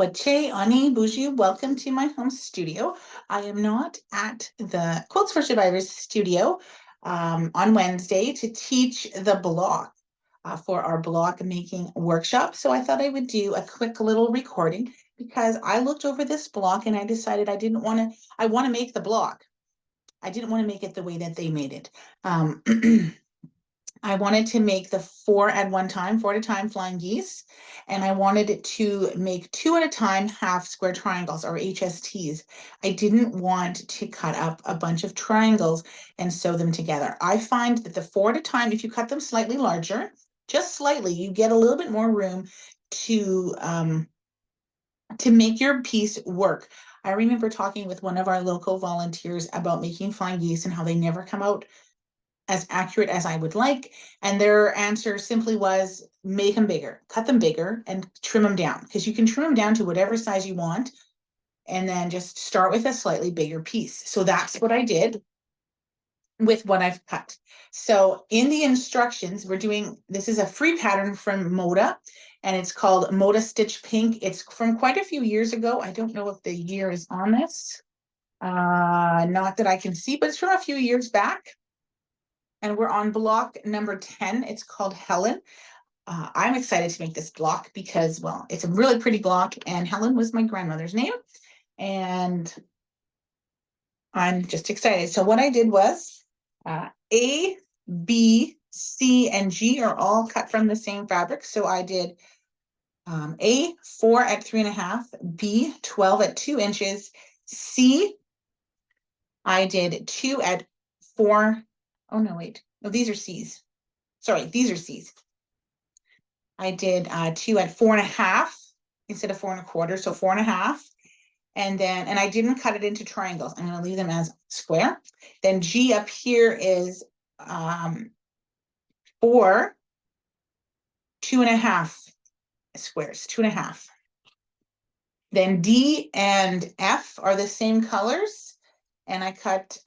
Wache Ani Buju, welcome to my home studio. I am not at the Quilts for Survivors studio on Wednesday to teach the block for our block making workshop. So I thought I would do a quick little recording because I looked over this block and I decided I want to make the block. I didn't want to make it the way that they made it. I wanted to make the four at a time flying geese, and I wanted to make two at a time half square triangles or HSTs. I didn't want to cut up a bunch of triangles and sew them together. I find that the four at a time, if you cut them slightly larger, just slightly, you get a little bit more room to make your piece work. I remember talking with one of our local volunteers about making flying geese and how they never come out as accurate as I would like. And their answer simply was make them bigger, cut them bigger and trim them down, because you can trim them down to whatever size you want and then just start with a slightly bigger piece. So that's what I did with what I've cut. So in the instructions, this is a free pattern from Moda, and it's called Moda Stitch Pink. It's from quite a few years ago. I don't know if the year is on this. Not that I can see, but it's from a few years back. And we're on block number 10. It's called Helen. I'm excited to make this block because, well, it's a really pretty block, and Helen was my grandmother's name. And I'm just excited. So what I did was A, B, C, and G are all cut from the same fabric. So I did A, 4 at 3.5, B, 12 at 2 inches, C, I did 2 at 4. Oh, no, wait. No, these are C's. Sorry, these are C's. I did 2 at 4.5 instead of 4.25, so 4.5. And I didn't cut it into triangles. I'm going to leave them as square. Then G up here is 4, 2.5 squares, 2.5. Then D and F are the same colors, and I cut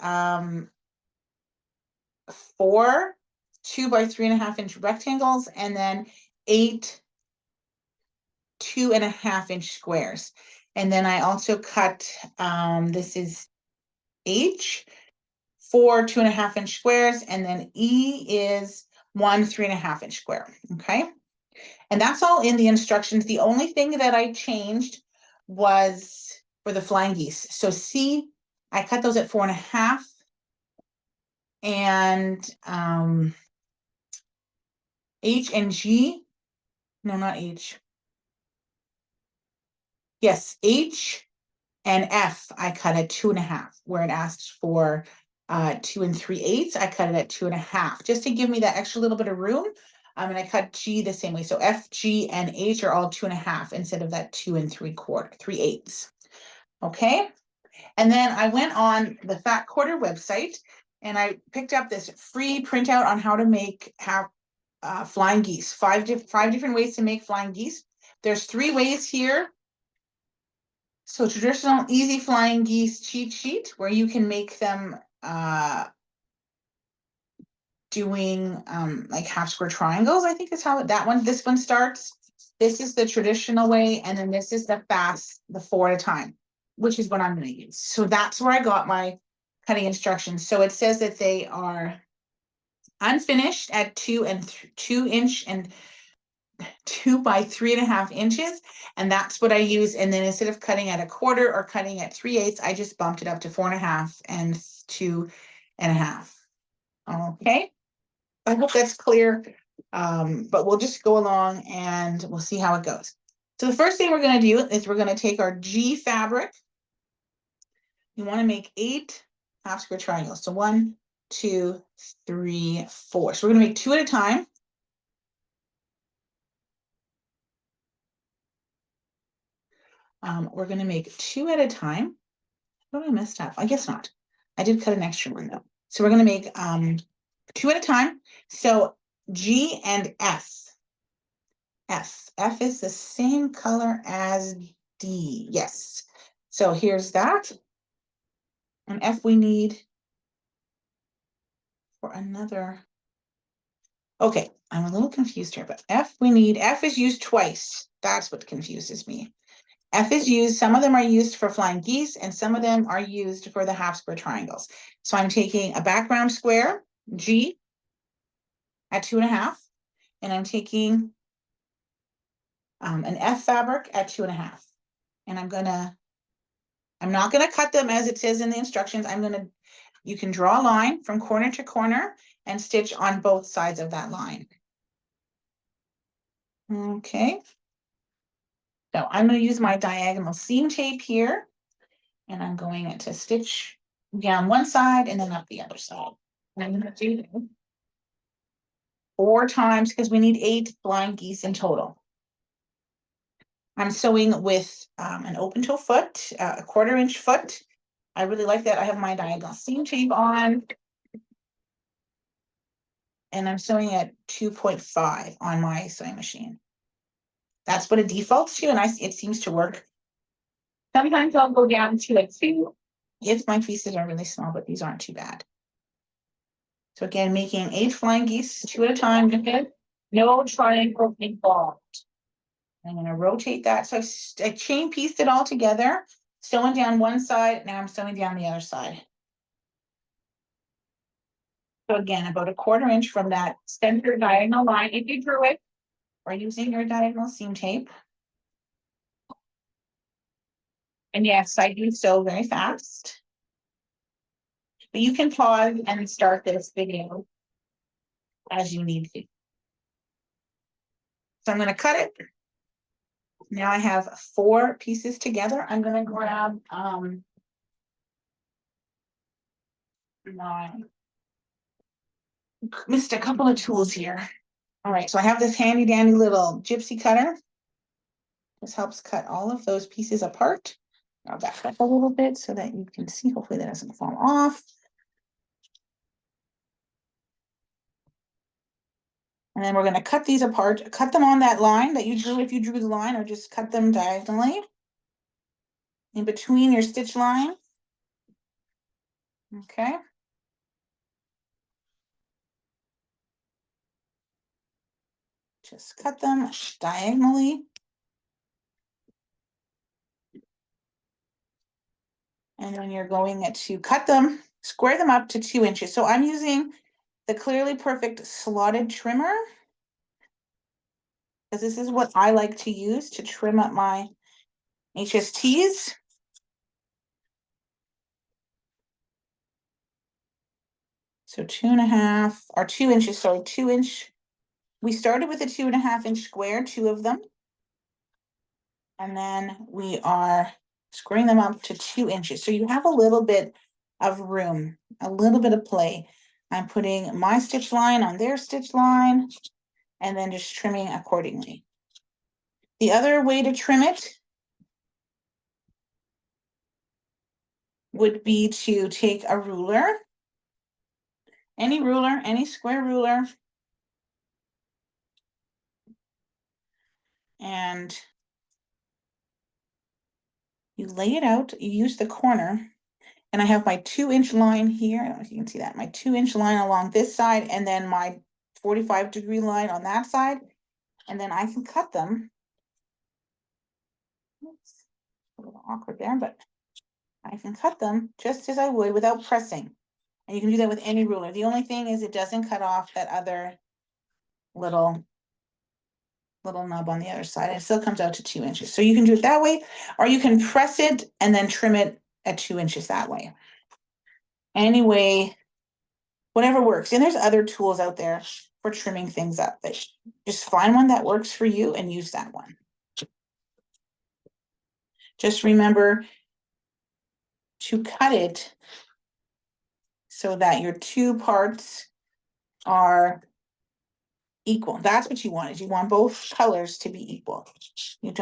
4 2 by 3.5 inch rectangles, and then 8 2.5 inch squares. And then I also cut this is H, 4 2.5 inch squares, and then E is 1 3.5 inch square. Okay, and that's all in the instructions. The only thing that I changed was for the flying geese. So C, I cut those at 4.5. And H and G, no, not H. Yes, H and F, I cut at 2.5, where it asks for 2 3/8. I cut it at 2.5, just to give me that extra little bit of room. And I cut G the same way. So F, G, and H are all 2.5 instead of that 2 3/8. Okay. And then I went on the Fat Quarter website and I picked up this free printout on how to have flying geese. Five different ways to make flying geese. There's 3 ways here. So traditional easy flying geese cheat sheet, where you can make them doing like half square triangles, I think is how this one starts. This is the traditional way, and then this is the 4 at a time, which is what I'm going to use. So that's where I got my cutting instructions. So it says that they are unfinished at 2 inch and 2 by 3.5 inches, and that's what I use. And then instead of cutting at 1/4 or cutting at 3/8, I just bumped it up to 4.5 and 2.5. Okay, I hope that's clear. But we'll just go along and we'll see how it goes. So the first thing we're going to do is we're going to take our G fabric. You want to make 8 half square triangles. So 1, 2, 3, 4. So we're going to make 2 at a time. We're going to make 2 at a time. Oh, I messed up. I guess not. I did cut an extra one though. So we're going to make 2 at a time. So G and F. F is the same color as D. Yes. So here's that. And F we need for another. Okay, I'm a little confused here, but F is used twice. That's what confuses me. F is used, some of them are used for flying geese and some of them are used for the half square triangles. So I'm taking a background square, G, at 2.5, and I'm taking an F fabric at 2.5. And I'm not gonna cut them as it says in the instructions. You can draw a line from corner to corner and stitch on both sides of that line. Okay. So I'm going to use my diagonal seam tape here, and I'm going to stitch down one side and then up the other side. And I'm going to do that 4 times because we need 8 flying geese in total. I'm sewing with an open toe foot, a 1/4 inch foot. I really like that. I have my diagonal seam tape on. And I'm sewing at 2.5 on my sewing machine. That's what it defaults to, and it seems to work. Sometimes I'll go down to like 2 if my pieces are really small, but these aren't too bad. So again, making 8 flying geese, 2 at a time to fit. No triangle involved. I'm going to rotate that. So I chain pieced it all together, sewing down one side. Now I'm sewing down the other side. So again, about a 1/4 inch from that center diagonal line, if you drew it, or using your diagonal seam tape. And yes, I do sew very fast. But you can pause and start this video as you need to. So I'm going to cut it. Now I have 4 pieces together. I'm going to grab missed a couple of tools here. All right, so I have this handy dandy little gypsy cutter. This helps cut all of those pieces apart. I'll back up a little bit so that you can see. Hopefully that doesn't fall off. And then we're going to cut these apart, cut them on that line that you drew if you drew the line, or just cut them diagonally in between your stitch line. Okay. Just cut them diagonally. And then you're going to cut them, square them up to 2 inches. So I'm using the Clearly Perfect slotted trimmer, because this is what I like to use to trim up my HSTs. So 2.5 or 2 inches, sorry, 2 inch. We started with a 2.5 inch square, 2 of them. And then we are squaring them up to 2 inches. So you have a little bit of room, a little bit of play. I'm putting my stitch line on their stitch line and then just trimming accordingly. The other way to trim it would be to take a ruler, any square ruler, and you lay it out, you use the corner, and I have my 2 inch line here. I don't know if you can see that, my 2 inch line along this side, and then my 45-degree line on that side, and then I can cut them. Oops, a little awkward there, but I can cut them just as I would without pressing. And you can do that with any ruler. The only thing is it doesn't cut off that other little nub on the other side. It still comes out to 2 inches. So you can do it that way, or you can press it and then trim it at 2 inches that way. Anyway, whatever works. And there's other tools out there for trimming things up. Just find one that works for you and use that one. Just remember to cut it so that your 2 parts are equal. That's what you want, is you want both colors to be equal. You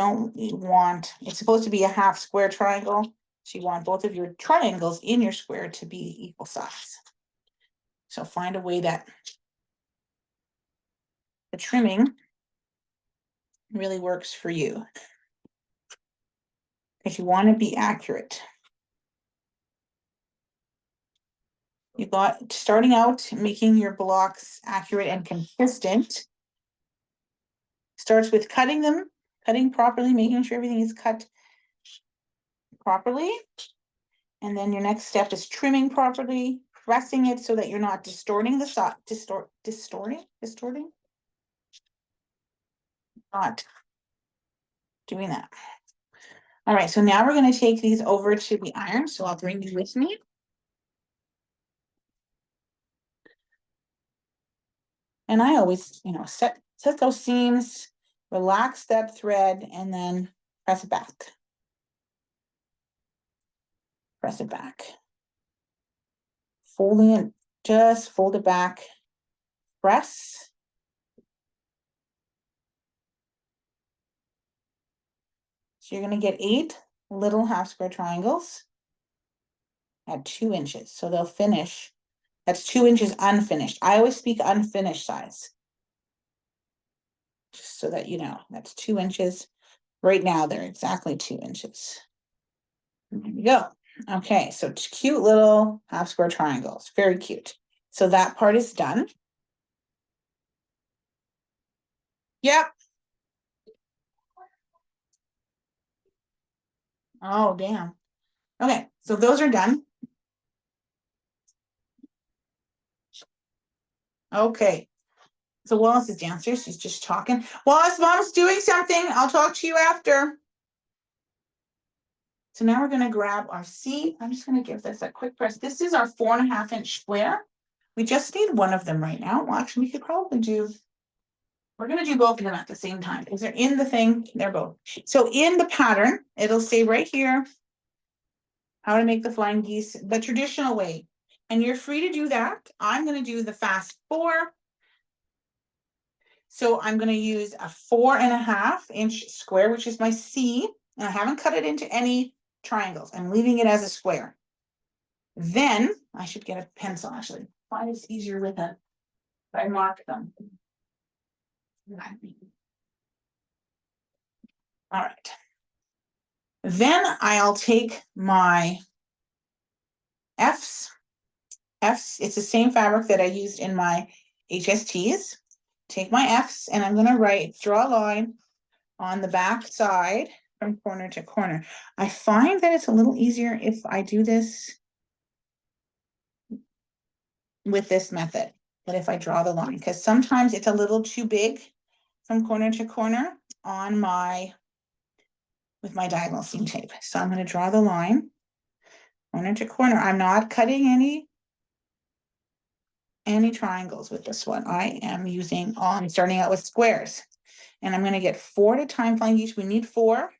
want, it's supposed to be a half square triangle. So you want both of your triangles in your square to be equal size. So find a way that the trimming really works for you, because you want to be accurate. You got, starting out, making your blocks accurate and consistent starts with cutting them, cutting properly, making sure everything is cut properly. And then your next step is trimming properly, pressing it so that you're not distorting the side, distorting, not doing that. All right, so now we're going to take these over to the iron. So I'll bring you with me. And I always, set those seams, relax that thread, and then press it back. Press it back. Folding it, just fold it back, press. So you're going to get 8 little half square triangles at 2 inches. So they'll finish, that's 2 inches unfinished. I always speak unfinished size. Just so that you know, that's 2 inches. Right now, they're exactly 2 inches. There we go. Okay, so cute little half square triangles, very cute. So that part is done. Yep. Oh, damn. Okay, so those are done. Okay. So Wallace is downstairs. She's just talking. Wallace, Mom's doing something. I'll talk to you after. So now we're going to grab our C. I'm just going to give this a quick press. This is our 4.5 inch square. We just need one of them right now. Well, actually, we could probably do, we're going to do both of them at the same time because they're in the thing. They're both. So in the pattern, it'll say right here, how to make the flying geese the traditional way. And you're free to do that. I'm going to do the fast 4. So I'm going to use a 4.5 inch square, which is my C. And I haven't cut it into any triangles. I'm leaving it as a square. Then I should get a pencil, actually. Find it's easier with a, I mark them. All right. Then I'll take my F's. It's the same fabric that I used in my HSTs. Take my F's and I'm going to draw a line on the back side from corner to corner. I find that it's a little easier if I do this with this method, but if I draw the line, because sometimes it's a little too big from corner to corner on with my diagonal seam tape. So I'm going to draw the line corner to corner. I'm not cutting any triangles with this one. I am I'm starting out with squares, and I'm going to get 4 at a time flying geese. We need 4.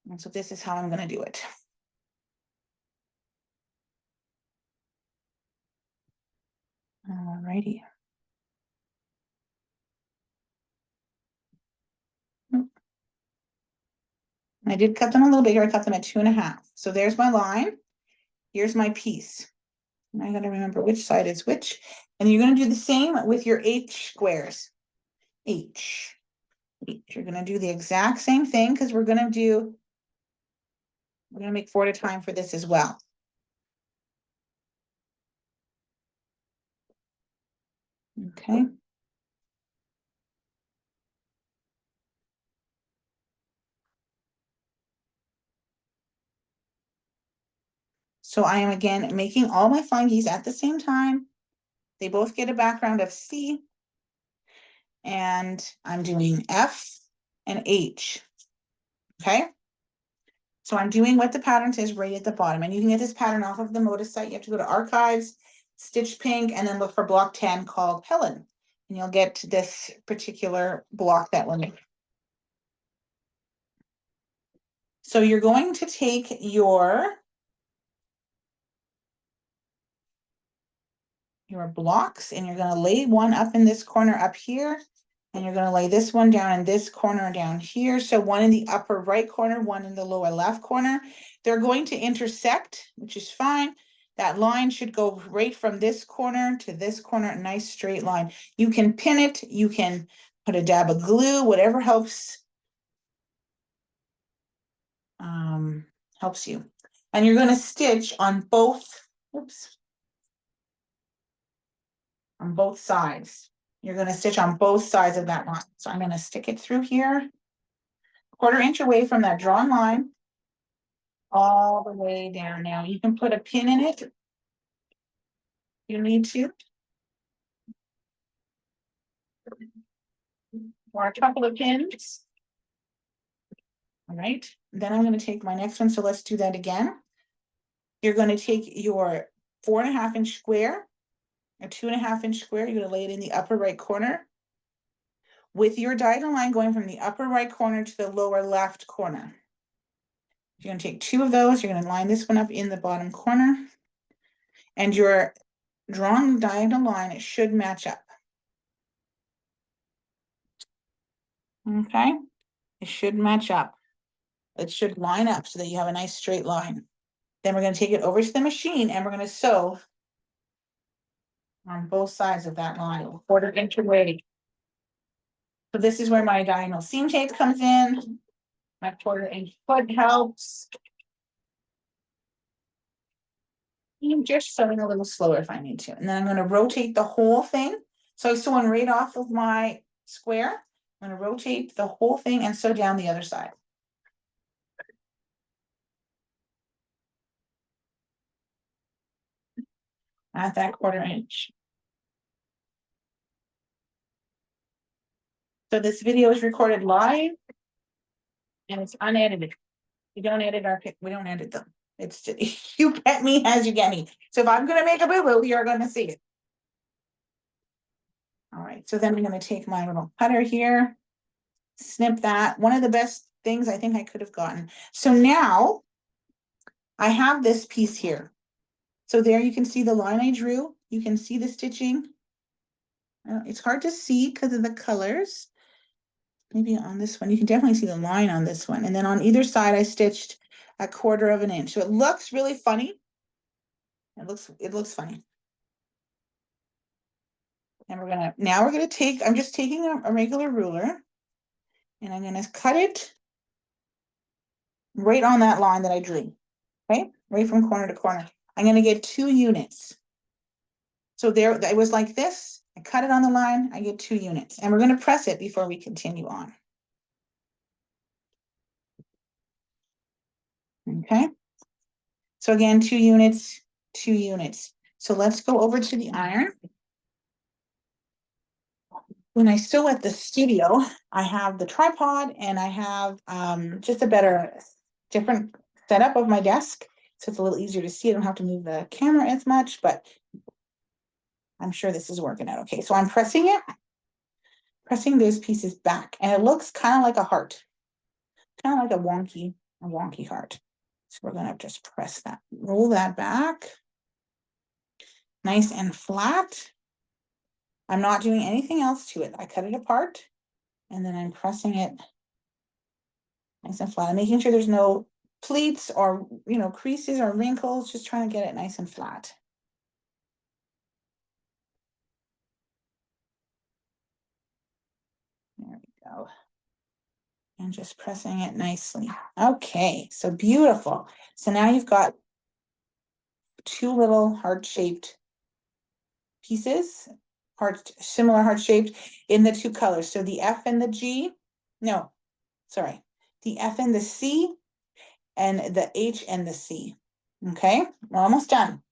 And so this is how I'm going to do it. All righty. I did cut them a little bigger. I cut them at 2.5. So there's my line. Here's my piece. And I got to remember which side is which. And you're going to do the same with your H squares. H. You're going to do the exact same thing because we're going to make 4 at a time for this as well. Okay. So I am again making all my flying geese at the same time. They both get a background of C. And I'm doing F and H. Okay. So I'm doing what the pattern says right at the bottom. And you can get this pattern off of the Moda site. You have to go to Archives, Stitch Pink, and then look for block 10 called Helen. And you'll get this particular block that we're making. So you're going to take your blocks and you're going to lay one up in this corner up here. And you're going to lay this one down in this corner down here. So one in the upper right corner, one in the lower left corner. They're going to intersect, which is fine. That line should go right from this corner to this corner, a nice straight line. You can pin it, you can put a dab of glue, whatever helps you. And you're going to stitch on both, on both sides. You're going to stitch on both sides of that line. So I'm going to stick it through here, 1/4 inch away from that drawn line. all the way down. Now you can put a pin in it if you need to, or a couple of pins. All right, then I'm going to take my next one. So let's do that again. You're going to take your 4.5-inch square, a 2.5-inch square. You're going to lay it in the upper right corner with your diagonal line going from the upper right corner to the lower left corner. You're going to take 2 of those. You're going to line this one up in the bottom corner, and you're drawing the diagonal line. It should match up. Okay, it should match up. It should line up so that you have a nice straight line. Then we're going to take it over to the machine and we're going to sew on both sides of that line, 1/4 inch away. So this is where my diagonal seam tape comes in. My 1/4 inch foot helps. I'm just sewing a little slower if I need to. And then I'm going to rotate the whole thing. So I'm sewing right off of my square. I'm going to rotate the whole thing and sew down the other side. At that 1/4 inch. So this video is recorded live and it's unedited. We don't edit we don't edit them. It's just, you get me as you get me. So if I'm gonna make a boo-boo, you're gonna see it. All right, so then I'm gonna take my little cutter here, snip that. One of the best things I think I could have gotten. So now I have this piece here. So there you can see the line I drew. You can see the stitching. It's hard to see because of the colors. Maybe on this one, you can definitely see the line on this one. And then on either side, I stitched a 1/4 inch. So it looks really funny. It looks funny. And now we're gonna take, I'm just taking a regular ruler and I'm gonna cut it right on that line that I drew. Okay, right from corner to corner. I'm gonna get 2 units. So there, it was like this. I cut it on the line, I get 2 units. And we're gonna press it before we continue on. Okay. So again, 2 units, 2 units. So let's go over to the iron. When I sew at the studio, I have the tripod and I have just a different setup of my desk. So it's a little easier to see. I don't have to move the camera as much, but I'm sure this is working out okay. So I'm pressing pressing those pieces back, and it looks kind of like a heart, kind of like a wonky heart. So we're gonna just press that, roll that back, nice and flat. I'm not doing anything else to it. I cut it apart and then I'm pressing it nice and flat. I'm making sure there's no pleats or, creases or wrinkles, just trying to get it nice and flat. There we go. And just pressing it nicely. Okay, so beautiful. So now you've got 2 little heart-shaped pieces, similar heart-shaped in the 2 colors. So the F and the G, no, sorry, the F and the C and the H and the C. Okay, we're almost done.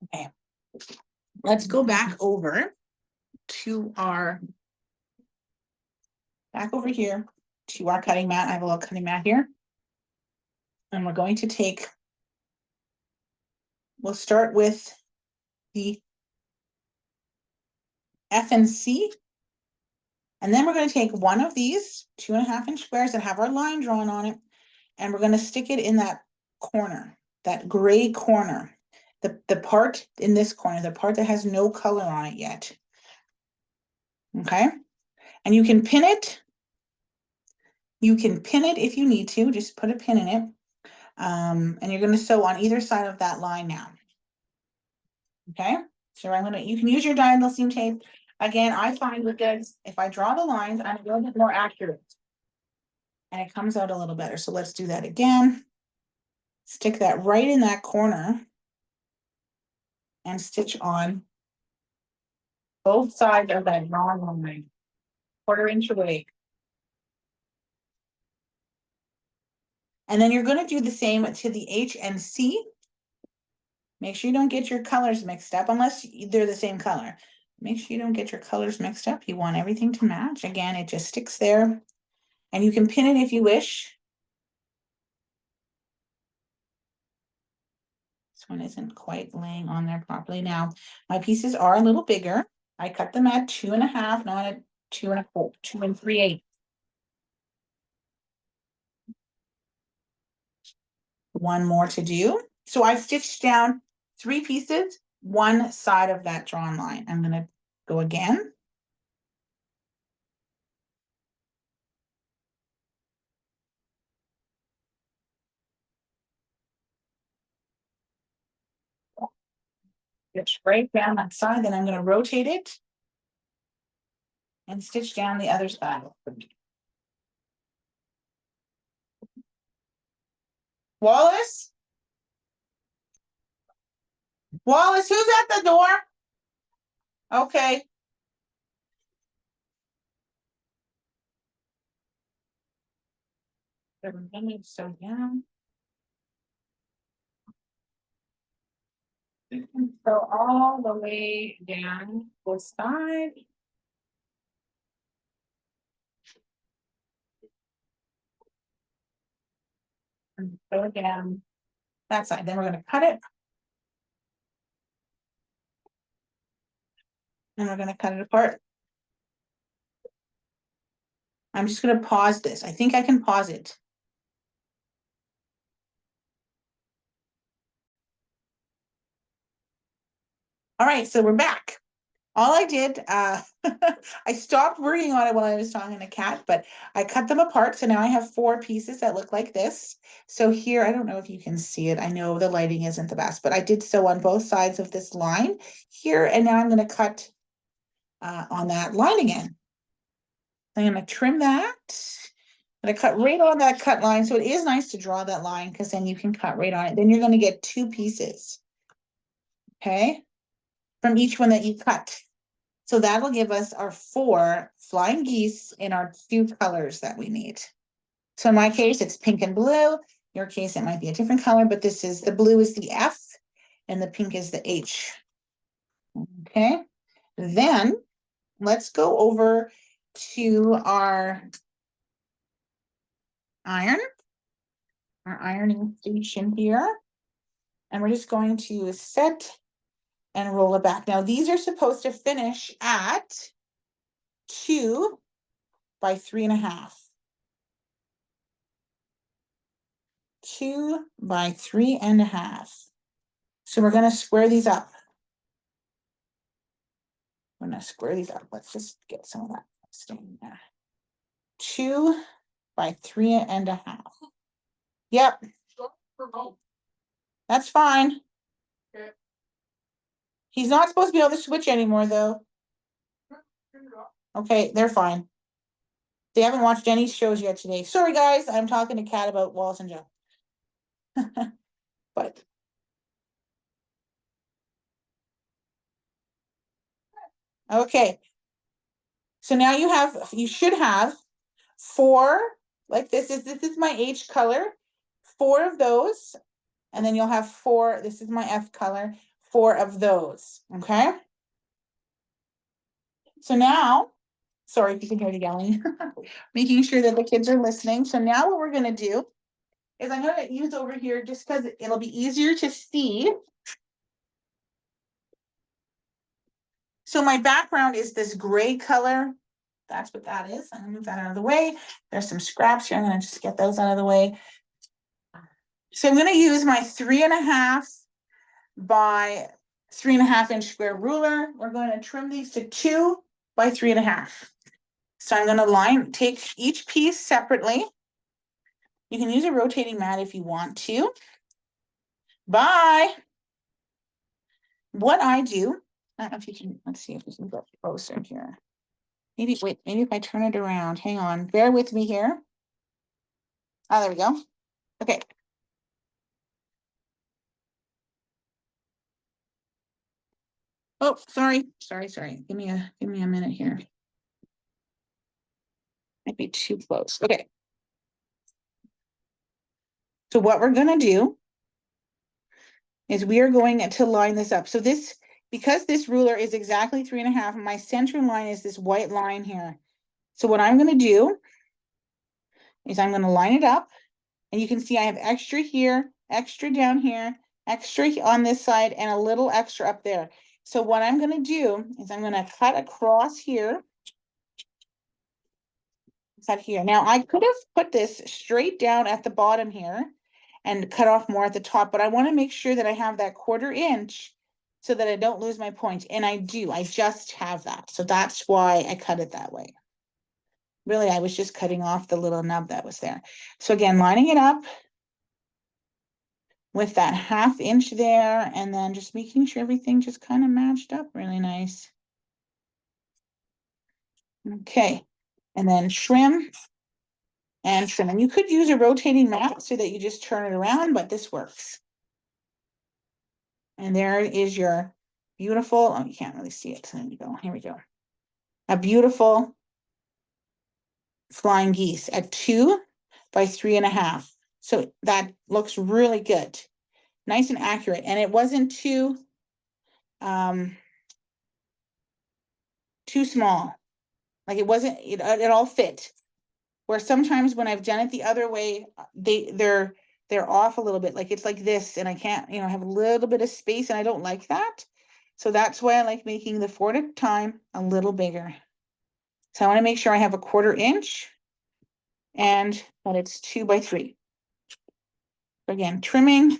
Okay, let's go back over to back over here to our cutting mat. I have a little cutting mat here. And we're going to we'll start with the F and C. And then we're going to take one of these 2.5-inch squares that have our line drawn on it. And we're going to stick it in that corner, that gray corner, the part in this corner, the part that has no color on it yet. Okay. And you can pin it. You can pin it if you need to, just put a pin in it. And you're going to sew on either side of that line now. Okay, so you can use your diagonal seam tape. Again, I find with this, if I draw the lines, I'm a little bit more accurate. And it comes out a little better. So let's do that again. Stick that right in that corner and stitch on both sides of that drawn line, 1/4 inch away. And then you're going to do the same to the H and C. Make sure you don't get your colors mixed up unless they're the same color. Make sure you don't get your colors mixed up. You want everything to match. Again, it just sticks there. And you can pin it if you wish. This one isn't quite laying on there properly. Now, my pieces are a little bigger. I cut them at 2.5, not at 2 3/8. One more to do. So I've stitched down 3 pieces, one side of that drawn line. I'm going to go again. Stitch right down that side, then I'm going to rotate it and stitch down the other side. Wallace? Wallace, who's at the door? Okay. So yeah. So all the way down this side. And go down that side. Then we're going to cut it. And we're going to cut it apart. I'm just going to pause this. I think I can pause it. All right, so we're back. All I did, I stopped working on it while I was talking to Kat, but I cut them apart. So now I have 4 pieces that look like this. So here, I don't know if you can see it. I know the lighting isn't the best, but I did sew on both sides of this line here. And now I'm going to cut on that line again. I'm going to trim that. I'm going to cut right on that cut line. So it is nice to draw that line because then you can cut right on it. Then you're going to get 2 pieces. Okay. From each one that you cut. So that'll give us our 4 flying geese in our 2 colors that we need. So in my case, it's pink and blue. In your case, it might be a different color, but this is the blue is the F and the pink is the H. Okay. Then let's go over to our ironing station here. And we're just going to set and roll it back. Now these are supposed to finish at 2 by 3.5. 2 by 3.5. So we're going to square these up. I'm going to square these up. Let's just get some of that staying there. 2 by 3.5. Yep. That's fine. He's not supposed to be able to switch anymore, though. Okay, they're fine. They haven't watched any shows yet today. Sorry, guys. I'm talking to Kat about Wallace and Joe. But okay. So now you should have 4, like this is my H color, 4 of those, and then you'll have 4, this is my F color, 4 of those, okay? So now, sorry if you can hear the yelling, making sure that the kids are listening. So now what we're gonna do is I'm gonna use over here just because it'll be easier to see. So my background is this gray color. That's what that is. I'm gonna move that out of the way. There's some scraps here. I'm gonna just get those out of the way. So I'm gonna use my 3.5 by 3.5 inch square ruler. We're going to trim these to 2 by 3.5. So I'm going to take each piece separately. You can use a rotating mat if you want to. Bye. What I do, I don't know if you can, let's see if we can go closer here. Maybe, wait, maybe if I turn it around, hang on, bear with me here. Oh, there we go. Okay. Oh, sorry. Give me a minute here. Might be too close. Okay. So what we're gonna do is we are going to line this up. So this, because this ruler is exactly 3.5, my center line is this white line here. So what I'm gonna do is I'm gonna line it up, and you can see I have extra here, extra down here, extra on this side, and a little extra up there. So what I'm gonna do is I'm gonna cut across here. Cut here. Now I could have put this straight down at the bottom here and cut off more at the top, but I want to make sure that I have that 1/4 inch so that I don't lose my point. And I do, I just have that. So that's why I cut it that way. Really, I was just cutting off the little nub that was there. So again, lining it up with that 1/2 inch there, and then just making sure everything just kind of matched up really nice. Okay, and then trim and trim. And you could use a rotating mat so that you just turn it around, but this works. And there is your beautiful, oh, you can't really see it. So there you go. Here we go. A beautiful flying geese at 2 by 3.5. So that looks really good. Nice and accurate. And it wasn't too small. Like it wasn't, it all fit. Where sometimes when I've done it the other way, they're off a little bit. Like it's like this, and I can't, have a little bit of space, and I don't like that. So that's why I like making the 4 at a time a little bigger. So I want to make sure I have a 1/4 inch and that it's 2 by 3. Again, trimming,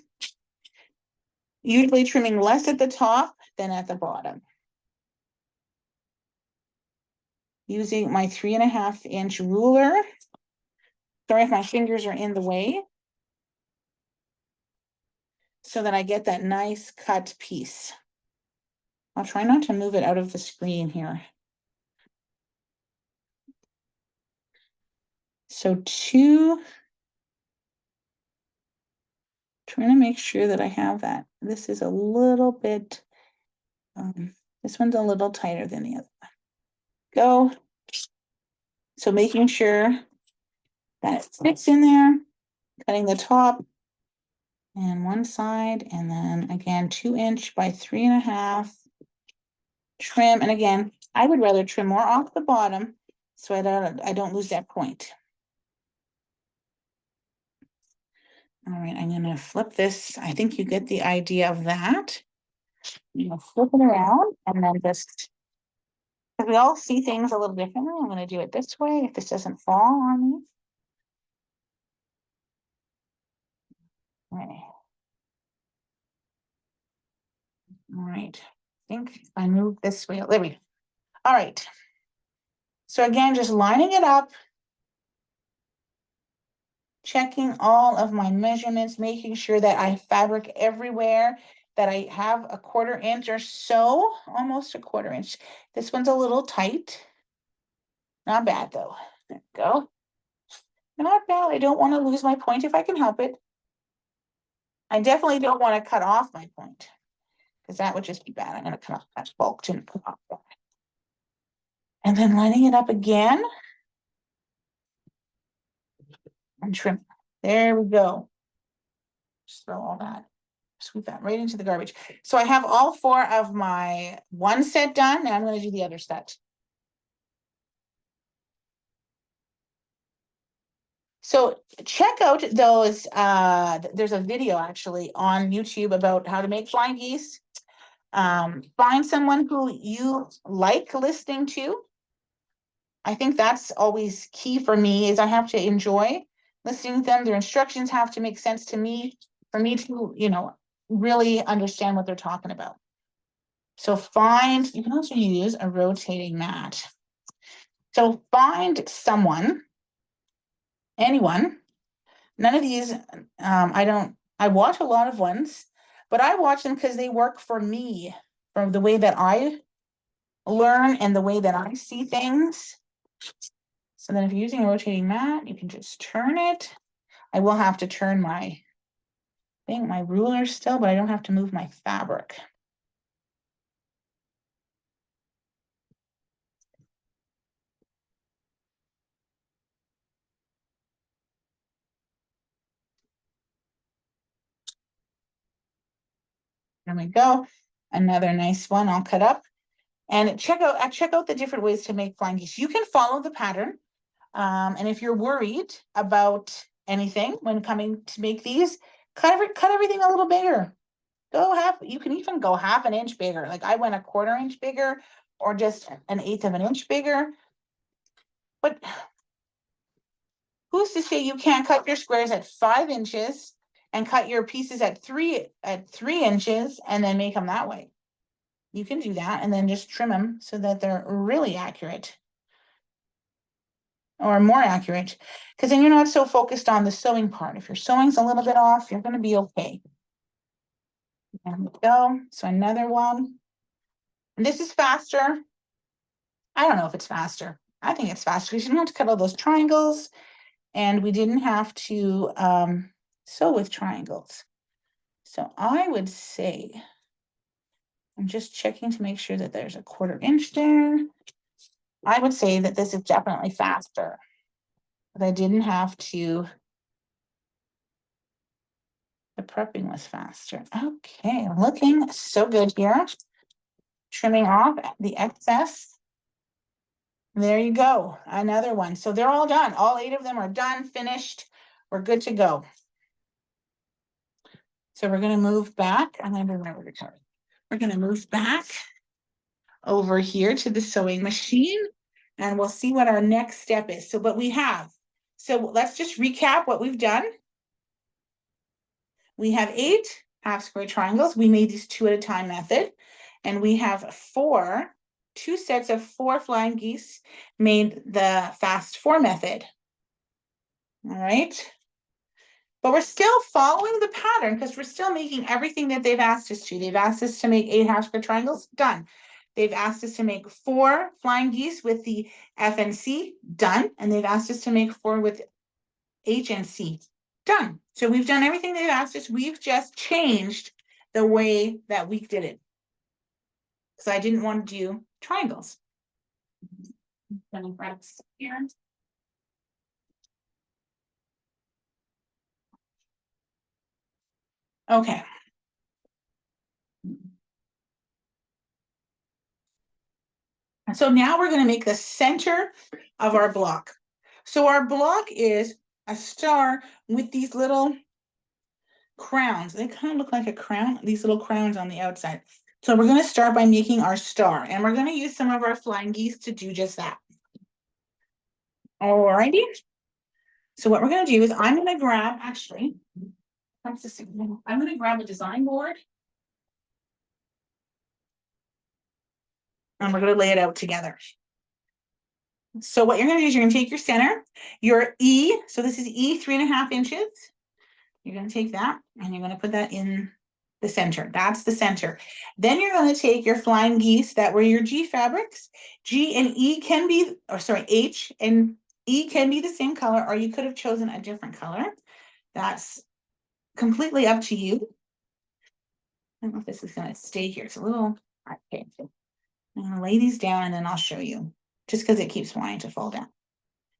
usually trimming less at the top than at the bottom. Using my 3.5 inch ruler. Sorry if my fingers are in the way. So that I get that nice cut piece. I'll try not to move it out of the screen here. So trying to make sure that I have that. This is a little bit, this one's a little tighter than the other one. Go. So making sure that it fits in there, cutting the top and one side, and then again, 2 inch by 3.5. Trim, and again, I would rather trim more off the bottom so I don't lose that point. All right, I'm gonna flip this. I think you get the idea of that. Flip it around and then just, because we all see things a little differently, I'm gonna do it this way if this doesn't fall on me. Okay. All right, I think I move this way. There we go. All right. So again, just lining it up, checking all of my measurements, making sure that I have fabric everywhere, that I have a 1/4 inch or so, almost a 1/4 inch. This one's a little tight. Not bad though. There we go. Not bad. I don't want to lose my point if I can help it. I definitely don't want to cut off my point because that would just be bad. I'm going to cut off that bulk and cut off that. And then lining it up again. And trim. There we go. Just throw all that. Sweep that right into the garbage. So I have all 4 of my one set done, and I'm going to do the other set. So check out those, there's a video actually on YouTube about how to make flying geese. Find someone who you like listening to. I think that's always key for me, is I have to enjoy listening to them. Their instructions have to make sense to me for me to, really understand what they're talking about. So you can also use a rotating mat. So find someone, anyone. None of these, I watch a lot of ones, but I watch them because they work for me, from the way that I learn and the way that I see things. So then if you're using a rotating mat, you can just turn it. I will have to turn my ruler still, but I don't have to move my fabric. There we go. Another nice one all cut up. And check out the different ways to make flying geese. You can follow the pattern. And if you're worried about anything when coming to make these, cut everything a little bigger. You can even go half an inch bigger. Like I went a quarter inch bigger or just an eighth of an inch bigger. But who's to say you can't cut your squares at 5 inches and cut your pieces at 3 inches and then make them that way? You can do that and then just trim them so that they're really accurate or more accurate, because then you're not so focused on the sewing part. If your sewing's a little bit off, you're going to be okay. There we go. So another one. And this is faster. I don't know if it's faster. I think it's faster because you don't have to cut all those triangles, and we didn't have to sew with triangles. So I would say, I'm just checking to make sure that there's a quarter inch there. I would say that this is definitely faster. But I didn't have to, the prepping was faster. Okay, looking so good here. Trimming off the excess. There you go, another one. So they're all done. All 8 of them are done, finished. We're good to go. So we're going to move back. I'm going to remember to cover. We're going to move back over here to the sewing machine, and we'll see what our next step is. So what we have. So let's just recap what we've done. We have 8 half square triangles. We made these 2 at a time method, and we have 2 sets of 4 flying geese made the fast 4 method. All right. But we're still following the pattern because we're still making everything that they've asked us to. They've asked us to make 8 half square triangles, done. They've asked us to make 4 flying geese with the F and C, done. And they've asked us to make 4 with H and C, done. So we've done everything they've asked us. We've just changed the way that we did it. So I didn't want to do triangles. Okay. So now we're going to make the center of our block. So our block is a star with these little crowns. They kind of look like a crown, these little crowns on the outside. So we're going to start by making our star, and we're going to use some of our flying geese to do just that. Alrighty. So what we're going to do is I'm going to grab, actually, I'm going to grab a design board. And we're going to lay it out together. So what you're going to do is you're going to take your center, your E. So this is E, 3.5 inches. You're going to take that and you're going to put that in the center. That's the center. Then you're going to take your flying geese that were your G fabrics. G and E can be, or sorry, H and E can be the same color, or you could have chosen a different color. That's completely up to you. I don't know if this is going to stay here. It's a little, okay. I'm going to lay these down and then I'll show you, just because it keeps wanting to fall down.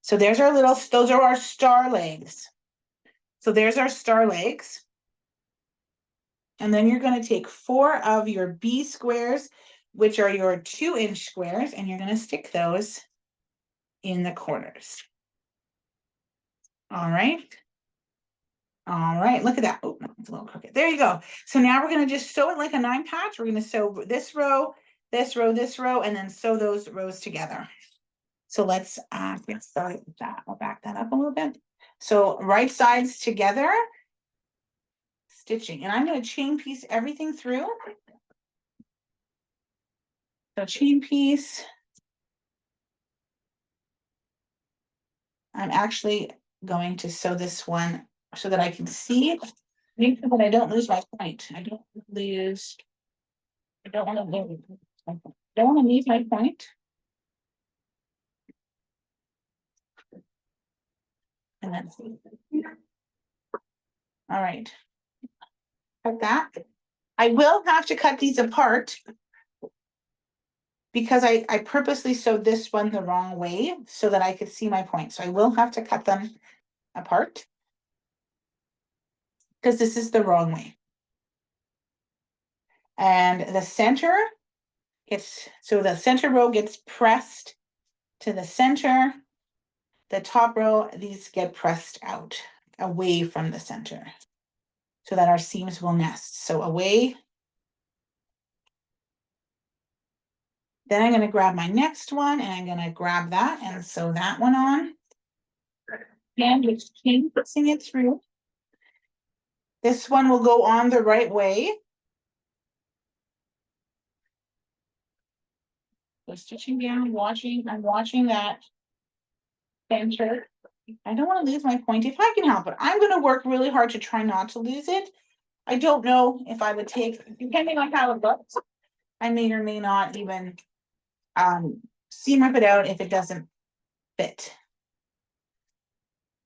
So there's our little, those are our star legs. So there's our star legs. And then you're going to take 4 of your B squares, which are your 2-inch squares, and you're going to stick those in the corners. All right. All right, look at that. Oh, no, it's a little crooked. There you go. So now we're going to just sew it like a 9 patch. We're going to sew this row, this row, this row, and then sew those rows together. So let's get started with that. I'll back that up a little bit. So right sides together, stitching. And I'm going to chain piece everything through. So chain piece. I'm actually going to sew this one so that I can see it. Make sure that I don't lose my point. I don't want to lose my point. And then all right. Cut that. I will have to cut these apart because I purposely sewed this one the wrong way so that I could see my point. So I will have to cut them apart because this is the wrong way. And the center gets, so the center row gets pressed to the center. The top row, these get pressed out away from the center so that our seams will nest. So away. Then I'm going to grab my next one and I'm going to grab that and sew that one on. And just pressing it through. This one will go on the right way. So stitching down, I'm watching that center. I don't want to lose my point if I can help it. I'm going to work really hard to try not to lose it. I don't know if I would take, depending on how it looks, I may or may not even seam rip it out if it doesn't fit.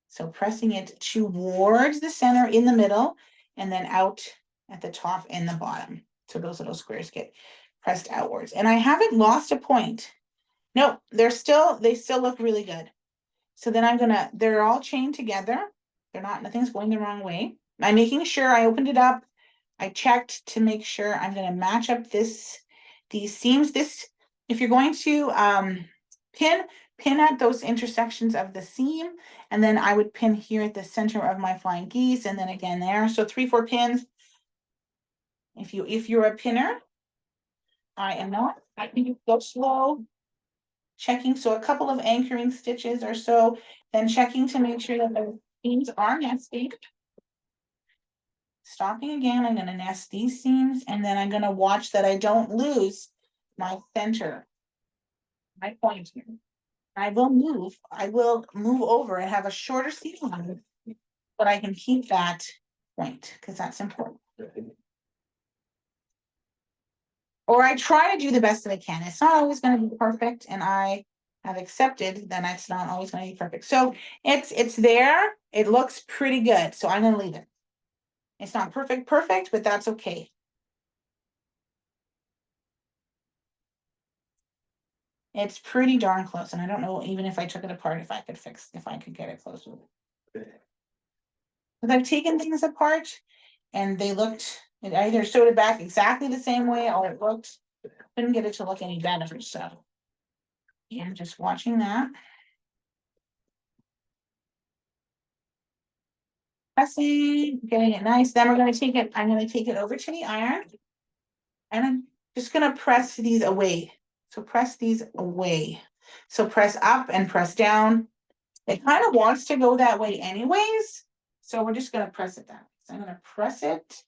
So pressing it towards the center in the middle and then out at the top and the bottom. So those little squares get pressed outwards. And I haven't lost a point. No, they still look really good. So then they're all chained together. Nothing's going the wrong way. I'm making sure I opened it up. I checked to make sure I'm going to match up these seams. If you're going to pin at those intersections of the seam, and then I would pin here at the center of my flying geese, and then again there. So 3-4 pins. If you're a pinner, I am not. I think you go slow, checking. So a couple of anchoring stitches or so, then checking to make sure that the seams are nesting. Stopping again, I'm going to nest these seams, and then I'm going to watch that I don't lose my center, my point here. I will move over and have a shorter seam line, but I can keep that point because that's important. Or I try to do the best that I can. It's not always going to be perfect, and I have accepted that it's not always going to be perfect. So it's there. It looks pretty good. So I'm going to leave it. It's not perfect, but that's okay. It's pretty darn close, and I don't know even if I took it apart if I could get it closer. Because I've taken things apart and they looked, it either sewed it back exactly the same way or it looked, couldn't get it to look any better. So yeah, just watching that. Pressing, getting it nice. Then I'm going to take it over to the iron. And I'm just going to press these away. So press these away. So press up and press down. It kind of wants to go that way anyways. So we're just going to press it that way. So I'm going to press it.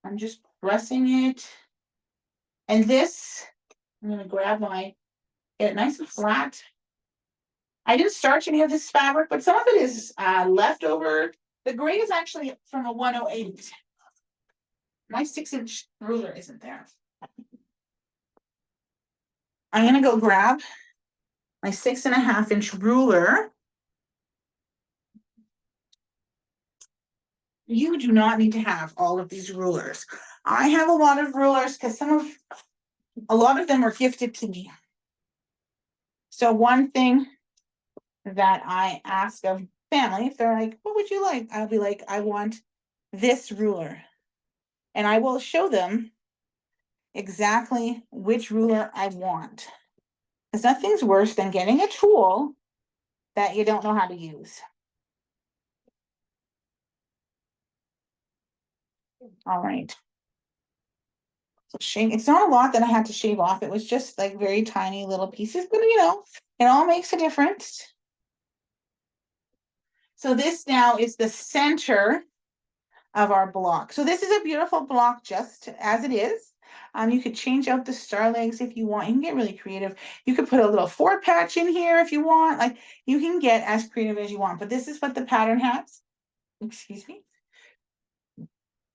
I'm just pressing it. And this, I'm going to grab get it nice and flat. I didn't starch any of this fabric, but some of it is leftover. The gray is actually from a 108. My 6-inch ruler isn't there. I'm going to go grab my 6.5-inch ruler. You do not need to have all of these rulers. I have a lot of rulers because a lot of them were gifted to me. So one thing that I ask of family, if they're like, what would you like? I'll be like, I want this ruler. And I will show them exactly which ruler I want. Because nothing's worse than getting a tool that you don't know how to use. All right. So it's not a lot that I had to shave off. It was just like very tiny little pieces, but it all makes a difference. So this now is the center of our block. So this is a beautiful block just as it is. You could change out the star legs if you want. You can get really creative. You could put a little fort patch in here if you want. Like you can get as creative as you want, but this is what the pattern has. Excuse me.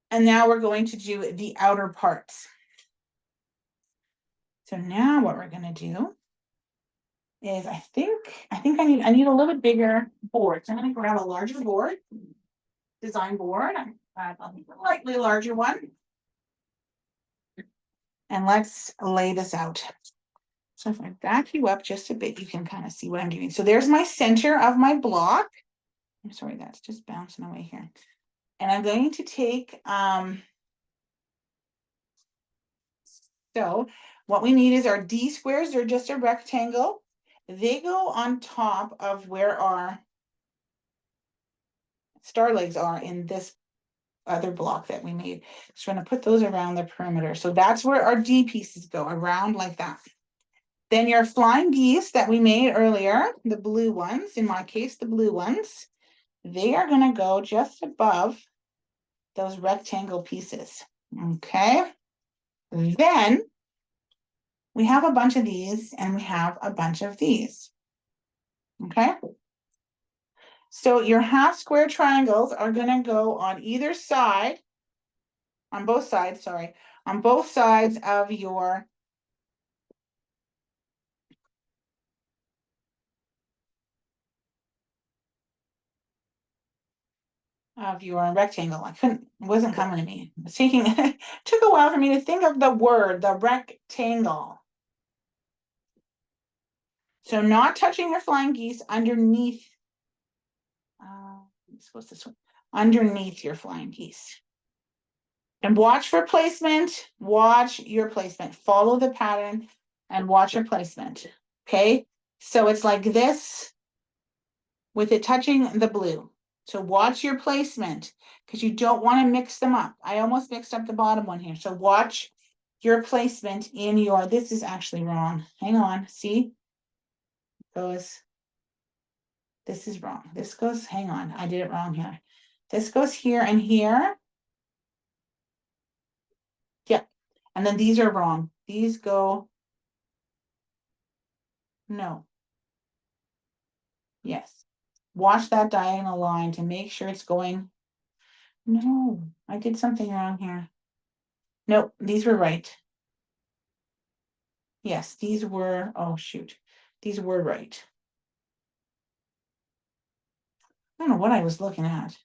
And now we're going to do the outer parts. So now what we're going to do is I think I need a little bit bigger board. So I'm going to grab a larger board, design board. I'll need a slightly larger one. And let's lay this out. So if I back you up just a bit, you can kind of see what I'm doing. So there's my center of my block. I'm sorry, that's just bouncing away here. And I'm going to take So what we need is our D squares. They're just a rectangle. They go on top of where our star legs are in this other block that we made. So we're going to put those around the perimeter. So that's where our D pieces go, around like that. Then your flying geese that we made earlier, the blue ones, in my case, the blue ones, they are going to go just above those rectangle pieces. Okay. Then we have a bunch of these and we have a bunch of these. Okay. So your half square triangles are going to go on either side, on both sides, sorry, on both sides of your rectangle. It wasn't coming to me. It's taking, took a while for me to think of the word, the rectangle. So not touching your flying geese underneath, what's this one? Underneath your flying geese. And watch for placement, watch your placement, follow the pattern and watch your placement. Okay, so it's like this with it touching the blue. So watch your placement because you don't want to mix them up. I almost mixed up the bottom one here. So watch your placement in your, this is actually wrong. Hang on, see? Goes, this is wrong. This goes, hang on, I did it wrong here. This goes here and here. Yeah, and then these are wrong. These go, no. Yes. Watch that diagonal line to make sure it's going. No, I did something wrong here. Nope, these were right. Yes, these were, oh shoot, these were right. I don't know what I was looking at.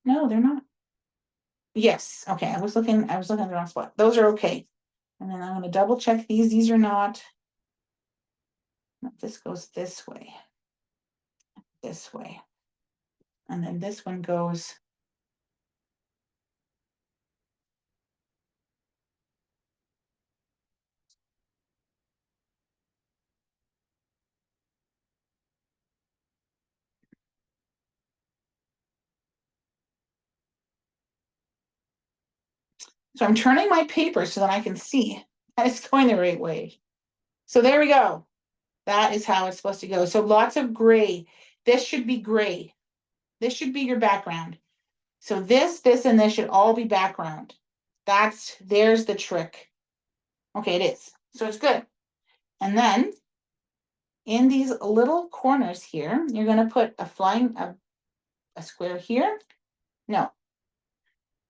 No, they're not. Yes, okay, I was looking at the wrong spot. Those are okay. And then I'm going to double check these. These are not. No, this goes this way. This way. And then this one goes. So I'm turning my paper so that I can see that it's going the right way. So there we go. That is how it's supposed to go. So lots of gray. This should be gray. This should be your background. So this, and this should all be background. There's the trick. Okay, it is. So it's good. And then in these little corners here, you're going to put a square here. No,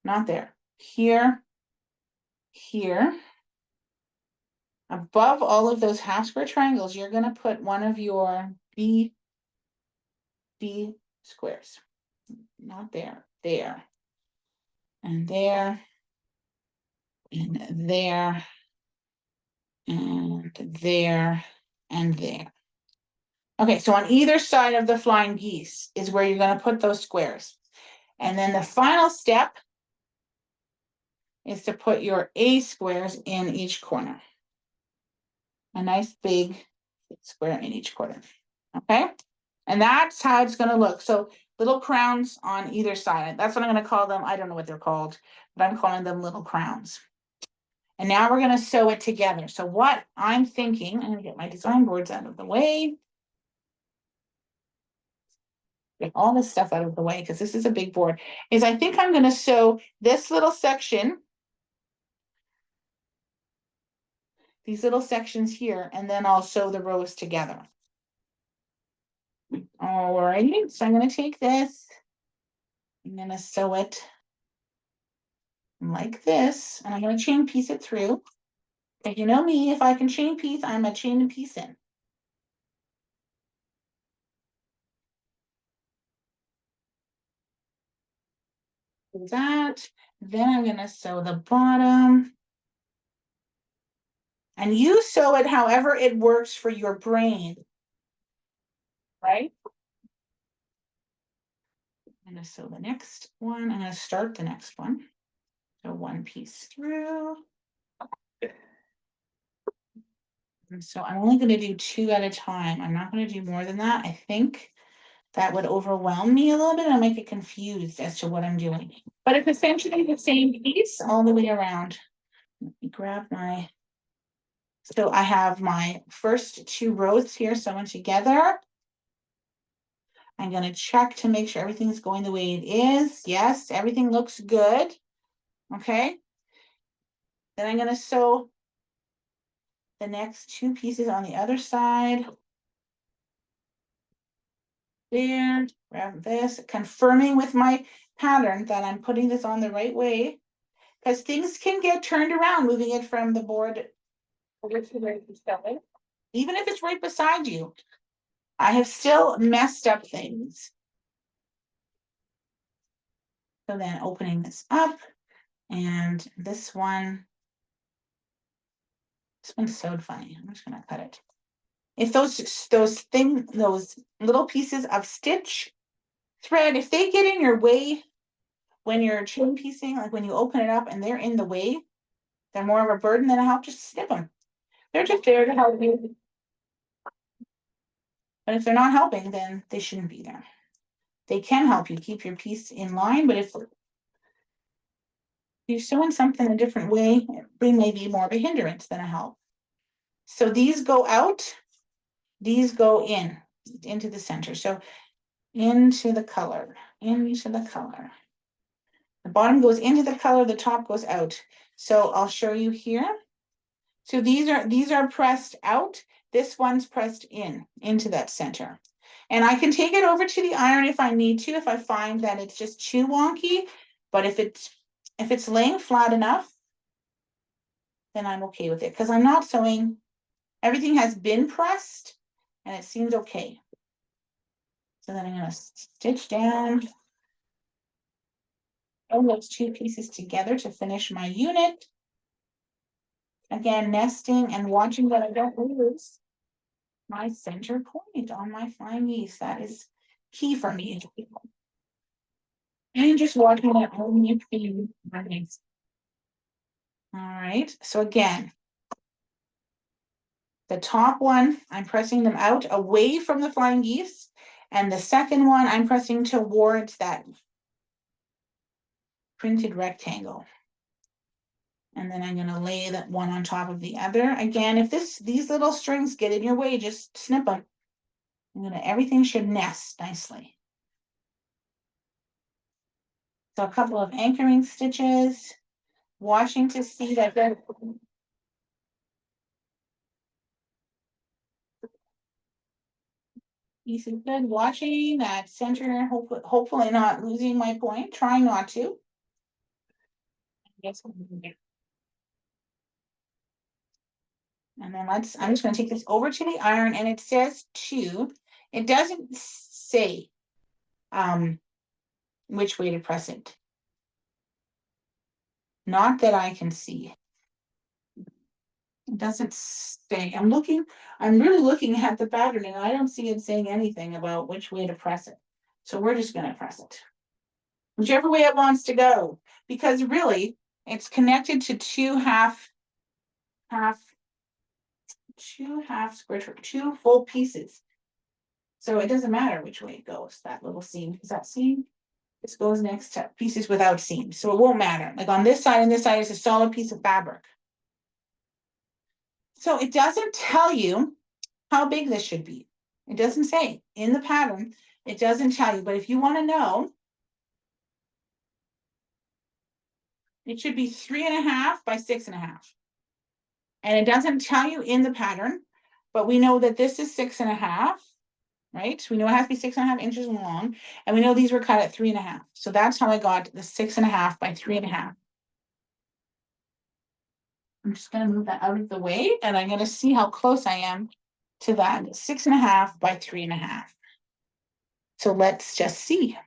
not there. Here, here. Above all of those half square triangles, you're going to put one of your B squares. Not there, there. And there. And there. And there. And there. Okay, so on either side of the flying geese is where you're going to put those squares. And then the final step is to put your A squares in each corner. A nice big square in each corner. Okay, and that's how it's going to look. So little crowns on either side. That's what I'm going to call them. I don't know what they're called, but I'm calling them little crowns. And now we're going to sew it together. So what I'm thinking, I'm going to get my design boards out of the way. Get all this stuff out of the way because this is a big board. Is I think I'm going to sew this little section, these little sections here, and then I'll sew the rows together. All right, so I'm going to take this. I'm going to sew it like this, and I'm going to chain piece it through. And you know me, if I can chain piece, I'm a chain and piece in. Do that. Then I'm going to sew the bottom. And you sew it however it works for your brain. Right? I'm going to sew the next one. I'm going to start the next one. So one piece through. And so I'm only going to do 2 at a time. I'm not going to do more than that. I think that would overwhelm me a little bit and make it confused as to what I'm doing. But it's essentially the same piece all the way around. Let me grab my, so I have my first 2 rows here sewn together. I'm going to check to make sure everything's going the way it is. Yes, everything looks good. Okay. Then I'm going to sew the next 2 pieces on the other side. There, grab this, confirming with my pattern that I'm putting this on the right way, because things can get turned around, moving it from the board over to where you're sewing. Even if it's right beside you, I have still messed up things. So then opening this up, and this one's sewed funny. I'm just gonna cut it. If those little pieces of stitch thread, if they get in your way when you're chain piecing, like when you open it up and they're in the way, they're more of a burden than a help, just snip them. They're just there to help you. But if they're not helping, then they shouldn't be there. They can help you keep your piece in line, but if you're sewing something a different way, they may be more of a hindrance than a help. So these go out, these go in, into the center. So into the color, into the color. The bottom goes into the color, the top goes out. So I'll show you here. So these are pressed out. This one's pressed into that center. And I can take it over to the iron if I need to, if I find that it's just too wonky. But if it's laying flat enough, then I'm okay with it, because I'm not sewing. Everything has been pressed and it seems okay. So then I'm going to stitch down all those 2 pieces together to finish my unit. Again, nesting and watching that I don't lose my center point on my flying geese. That is key for me. And just watching that only feed my geese. All right, so again, the top one, I'm pressing them out away from the flying geese. And the second one, I'm pressing towards that printed rectangle. And then I'm going to lay that one on top of the other. Again, if these little strings get in your way, just snip them. Everything should nest nicely. So a couple of anchoring stitches, watching to see that they're good, watching that center, hopefully not losing my point, trying not to. And then I'm just going to take this over to the iron, and it says 2. It doesn't say which way to press it. Not that I can see. It doesn't say. I'm really looking at the pattern, and I don't see it saying anything about which way to press it. So we're just going to press it whichever way it wants to go, because really it's connected to 2 2 full pieces. So it doesn't matter which way it goes. That little seam, is that seam? This goes next to pieces without seams, so it won't matter. Like on this side and this side is a solid piece of fabric. So it doesn't tell you how big this should be. It doesn't say in the pattern. It doesn't tell you, but if you want to know, it should be 3.5 by 6.5. And it doesn't tell you in the pattern, but we know that this is 6.5, right? So we know it has to be 6.5 inches long, and we know these were cut at 3.5. So that's how I got the 6.5 by 3.5. I'm just going to move that out of the way, and I'm going to see how close I am to that 6.5 by 3.5. So let's just see.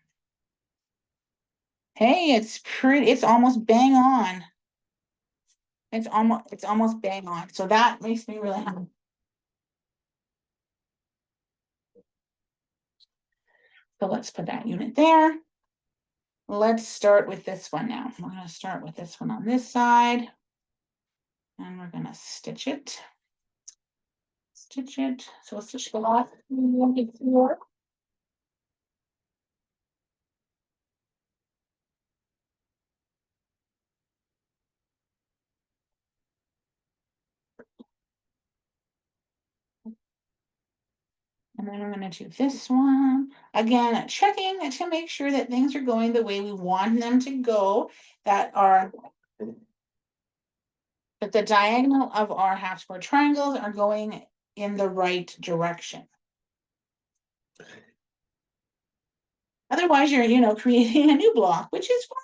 Hey, it's pretty, it's almost bang on. It's almost bang on. So that makes me really happy. So let's put that unit there. let's start with this one now. We're going to start with this one on this side. And we're going to stitch it. Stitch it. So we'll stitch the last four. And then I'm going to do this one. Again, checking to make sure that things are going the way we want them to go, that the diagonal of our half square triangles are going in the right direction. Otherwise, you're, creating a new block, which is fine.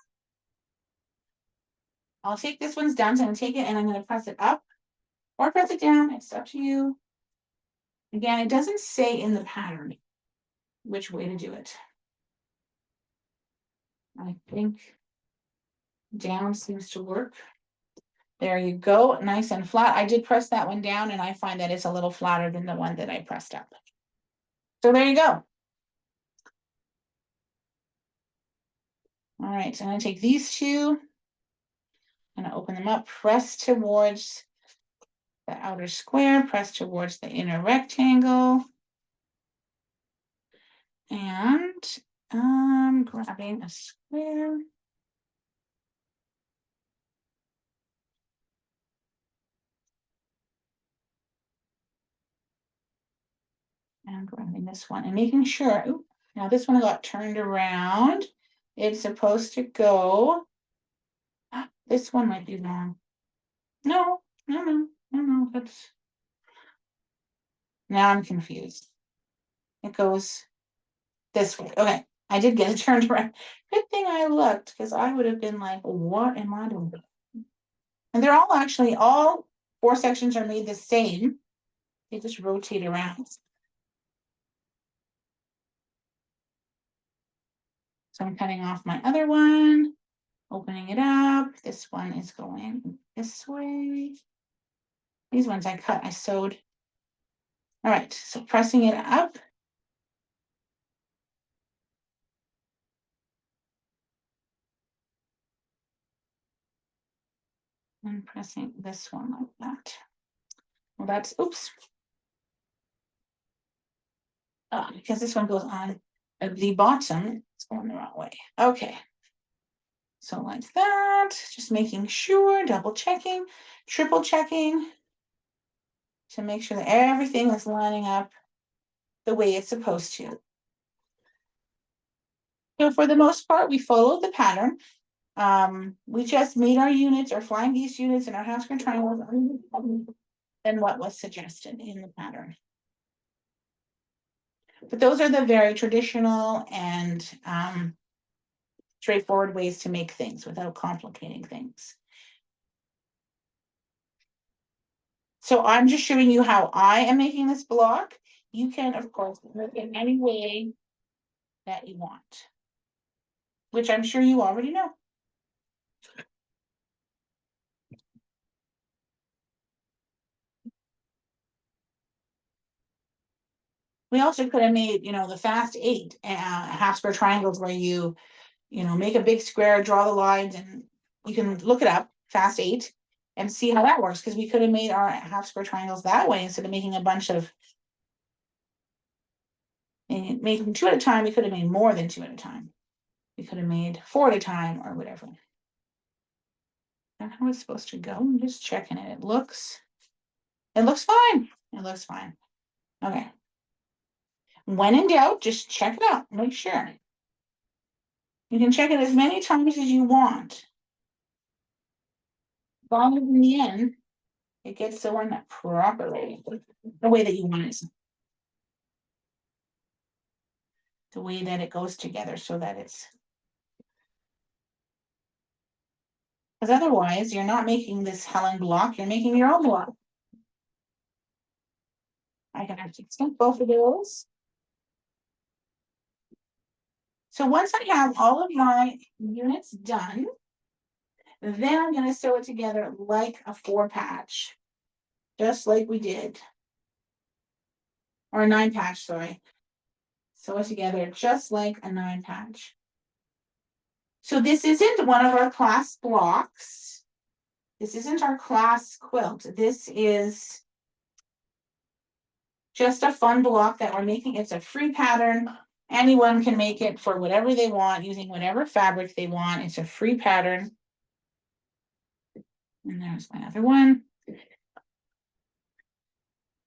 I'll take this one's done, so I'm going to take it and I'm going to press it up or press it down. It's up to you. Again, it doesn't say in the pattern which way to do it. I think down seems to work. There you go, nice and flat. I did press that one down and I find that it's a little flatter than the one that I pressed up. So there you go. All right, so I'm going to take these two. I'm going to open them up, press towards the outer square, press towards the inner rectangle. And I'm grabbing a square. And grabbing this one and making sure, ooh, now this one got turned around. It's supposed to go, this one might be wrong. No, that's, now I'm confused. It goes this way. Okay, I did get it turned around. Good thing I looked, because I would have been like, what am I doing? And they're all four sections are made the same. They just rotate around. So I'm cutting off my other one, opening it up. This one is going this way. These ones I sewed. All right, so pressing it up. And pressing this one like that. Well, that's, oops. Because this one goes on the bottom, it's going the wrong way. Okay. So like that, just making sure, double checking, triple checking to make sure that everything is lining up the way it's supposed to. So for the most part, we followed the pattern. We just made our units, our flying geese units, and our half square triangles than what was suggested in the pattern. But those are the very traditional and straightforward ways to make things without complicating things. So I'm just showing you how I am making this block. You can, of course, make it any way that you want, which I'm sure you already know. We also could have made, the fast 8 half square triangles where you make a big square, draw the lines, and you can look it up, fast 8, and see how that works, because we could have made our half square triangles that way instead of making a bunch of, and making 2 at a time. We could have made more than 2 at a time. We could have made 4 at a time or whatever. That's how it's supposed to go. I'm just checking it. It looks fine. It looks fine. Okay. When in doubt, just check it out. Make sure. You can check it as many times as you want. As long as in the end, it gets sewn properly, the way that you want it. The way that it goes together, so that it's, because otherwise you're not making this Helen block, you're making your own block. I can actually extend both of those. So once I have all of my units done, then I'm going to sew it together like a 4 patch, just like we did, or a 9 patch, sorry. Sew it together just like a 9 patch. So this isn't one of our class blocks. This isn't our class quilt. This is just a fun block that we're making. It's a free pattern. Anyone can make it for whatever they want, using whatever fabric they want. It's a free pattern. And there's my other one.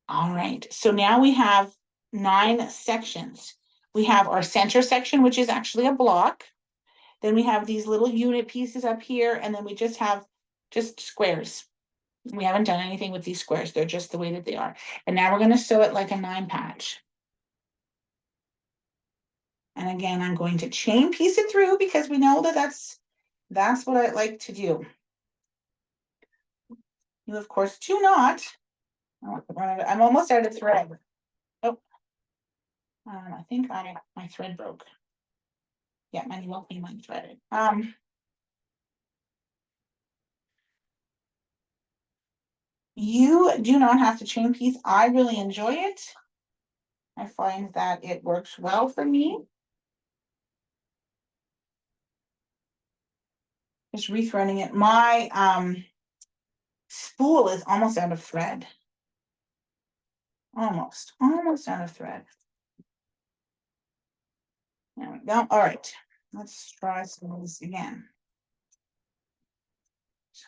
All right, so now we have 9 sections. We have our center section, which is actually a block. Then we have these little unit pieces up here, and then we just have squares. We haven't done anything with these squares. They're just the way that they are. And now we're going to sew it like a 9 patch. And again, I'm going to chain piece it through because we know that that's what I like to do. You, of course, do not. I'm almost out of thread. Oh, I think my thread broke. Yeah, mine won't be mine threaded. You do not have to chain piece. I really enjoy it. I find that it works well for me. Just rethreading it. My spool is almost out of thread. Almost out of thread. There we go. All right, let's try some of this again.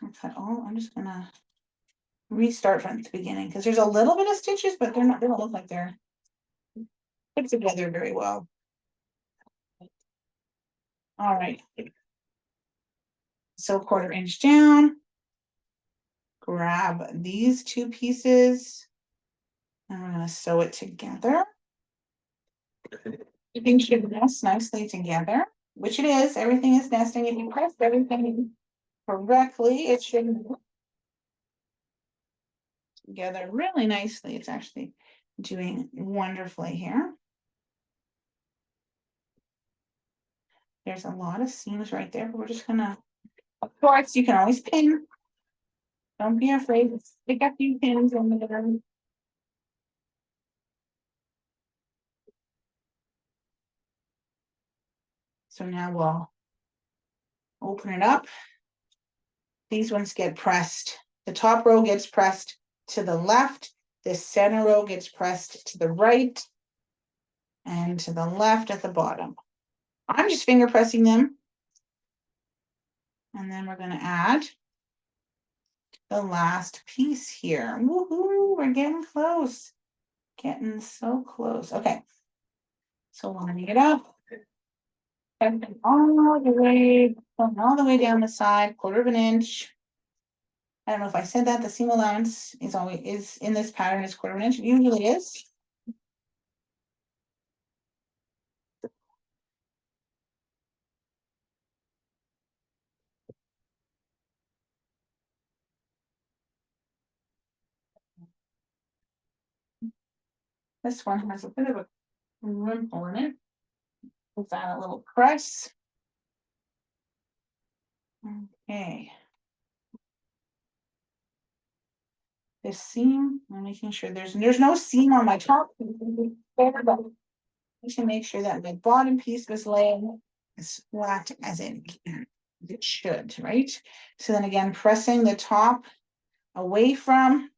I'm just gonna restart from the beginning because there's a little bit of stitches, but they don't look like they're put together very well. All right. So 1/4 inch down. Grab these 2 pieces. And we're gonna sew it together. Everything should nest nicely together, which it is. Everything is nesting. If you press everything correctly, it should together really nicely. It's actually doing wonderfully here. There's a lot of seams right there, but we're just gonna, of course, you can always pin. Don't be afraid to stick a few pins in there. So now we'll open it up. These ones get pressed. The top row gets pressed to the left. The center row gets pressed to the right and to the left at the bottom. I'm just finger pressing them. And then we're going to add the last piece here. Woohoo, we're getting close. Getting so close. Okay. So lining it up. And all the way down the side, 1/4 inch. I don't know if I said that. The seam allowance is in this pattern is 1/4 inch. It usually is. This one has a bit of a wrinkle in it. Give that a little press. Okay. This seam, I'm making sure there's no seam on my top. I should make sure that my bottom piece was laying as flat as it should, right? So then again, pressing the top away from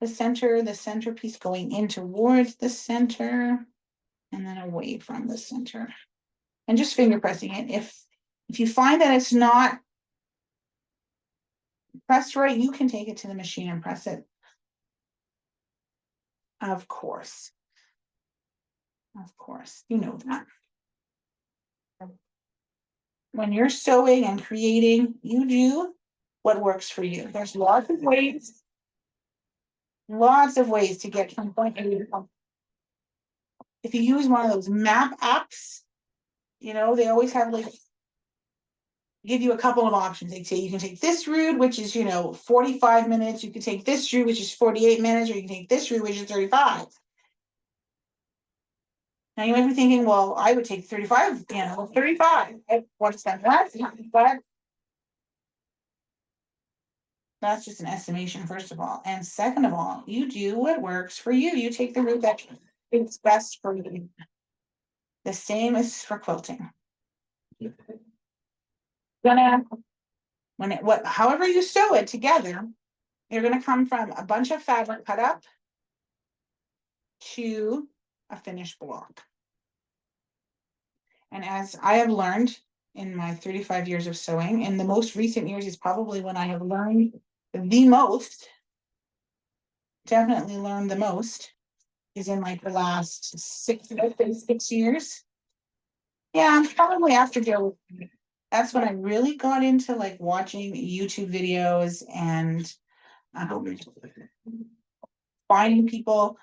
the center piece going in towards the center, and then away from the center. And just finger pressing it. If you find that it's not pressed right, you can take it to the machine and press it. Of course. Of course, you know that. When you're sewing and creating, you do what works for you. There's lots of ways to get from point A to point. If you use one of those map apps, you know, they always have like give you a couple of options. They say you can take this route, which is 45 minutes. You can take this route, which is 48 minutes, or you can take this route, which is 35. Now you might be thinking, well, I would take 35, 35. What's that? But that's just an estimation, first of all. And second of all, you do what works for you. You take the route that is best for you. The same is for quilting. Gonna, however you sew it together, you're gonna come from a bunch of fabric cut up to a finished block. And as I have learned in my 35 years of sewing, in the most recent years is probably when I have learned the most, definitely learned the most, is in like the last 6 years. Yeah, probably after Joe. That's when I really got into like watching YouTube videos and um, finding people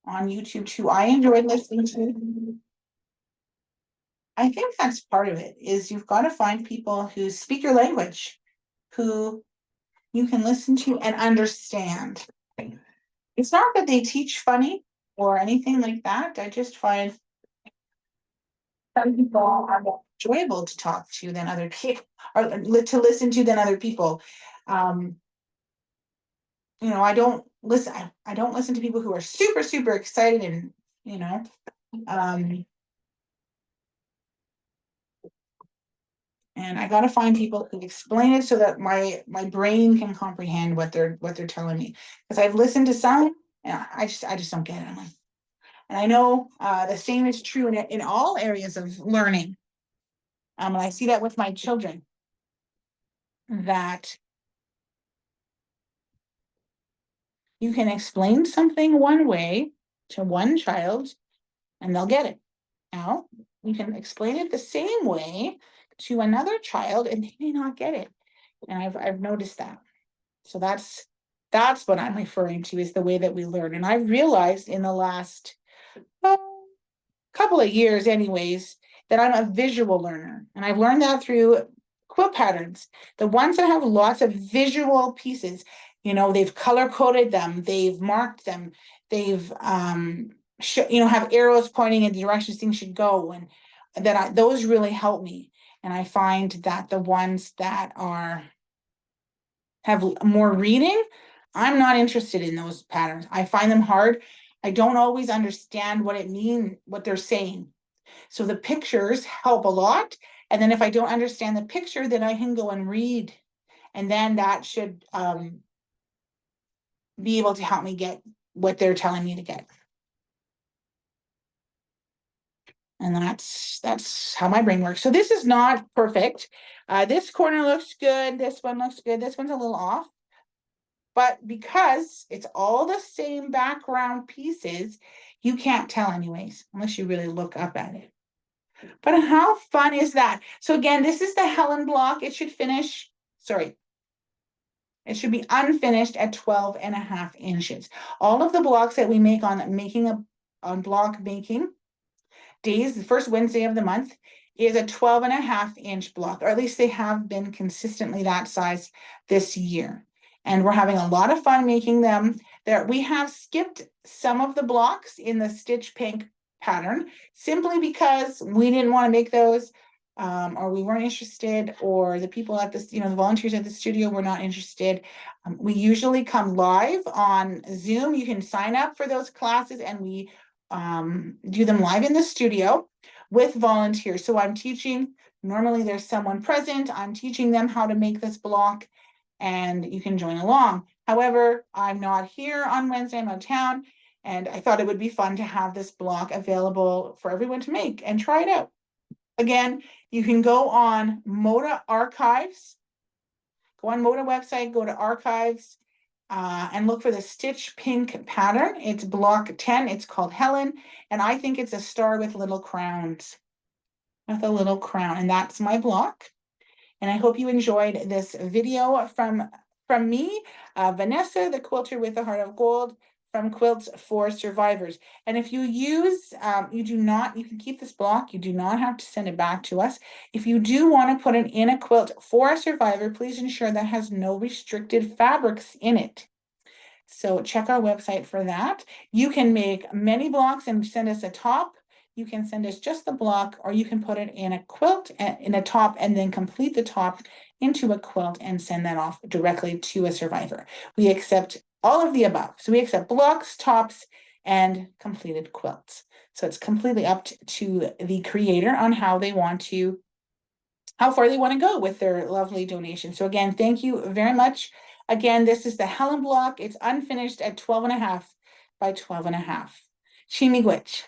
on YouTube who I enjoyed listening to. I think that's part of it, is you've got to find people who speak your language, who you can listen to and understand. It's not that they teach funny or anything like that. I just find some people are more enjoyable to talk to than other people, or to listen to than other people. Um, I don't listen. I don't listen to people who are super, super excited and, you know, um, and I got to find people who explain it so that my brain can comprehend what they're telling me. Because I've listened to some, and I just don't get it. And I know the same is true in all areas of learning. And I see that with my children, that you can explain something one way to one child and they'll get it. Now, you can explain it the same way to another child and they may not get it. And I've noticed that. So that's what I'm referring to, is the way that we learn. And I've realized in the last couple of years anyways, that I'm a visual learner. And I've learned that through quilt patterns. The ones that have lots of visual pieces, they've color coded them, they've marked them, they've have arrows pointing in the directions things should go, and those really help me. And I find that the ones that have more reading, I'm not interested in those patterns. I find them hard. I don't always understand what they're saying. So the pictures help a lot. And then if I don't understand the picture, then I can go and read. And then that should be able to help me get what they're telling me to get. And that's how my brain works. So this is not perfect. This corner looks good. This one looks good. This one's a little off. But because it's all the same background pieces, you can't tell anyways, unless you really look up at it. But how fun is that? So again, this is the Helen block. It should finish, sorry, it should be unfinished at 12.5 inches. All of the blocks that we make on block making days, the first Wednesday of the month, is a 12.5 inch block, or at least they have been consistently that size this year. And we're having a lot of fun making them. We have skipped some of the blocks in the stitch pink pattern simply because we didn't want to make those, or we weren't interested, or the people at the volunteers at the studio were not interested. We usually come live on Zoom. You can sign up for those classes and we do them live in the studio with volunteers. So I'm teaching, normally there's someone present, I'm teaching them how to make this block and you can join along. However, I'm not here on Wednesday, I'm out of town, and I thought it would be fun to have this block available for everyone to make and try it out. Again, you can go on Moda Archives, go on Moda website, go to Archives, and look for the stitch pink pattern. It's block 10. It's called Helen. And I think it's a star with little crowns. With a little crown. And that's my block. And I hope you enjoyed this video from me, Vanessa, the quilter with the heart of gold, from Quilts for Survivors. And if you use, you can keep this block. You do not have to send it back to us. If you do want to put it in a quilt for a survivor, please ensure that has no restricted fabrics in it. So check our website for that. You can make many blocks and send us a top. You can send us just the block, or you can put it in a quilt, in a top, and then complete the top into a quilt and send that off directly to a survivor. We accept all of the above. So we accept blocks, tops, and completed quilts. So it's completely up to the creator on how they want to how far they want to go with their lovely donation. So again, thank you very much. Again, this is the Helen block. It's unfinished at 12 and a half by 12 and a half. Chimigwich.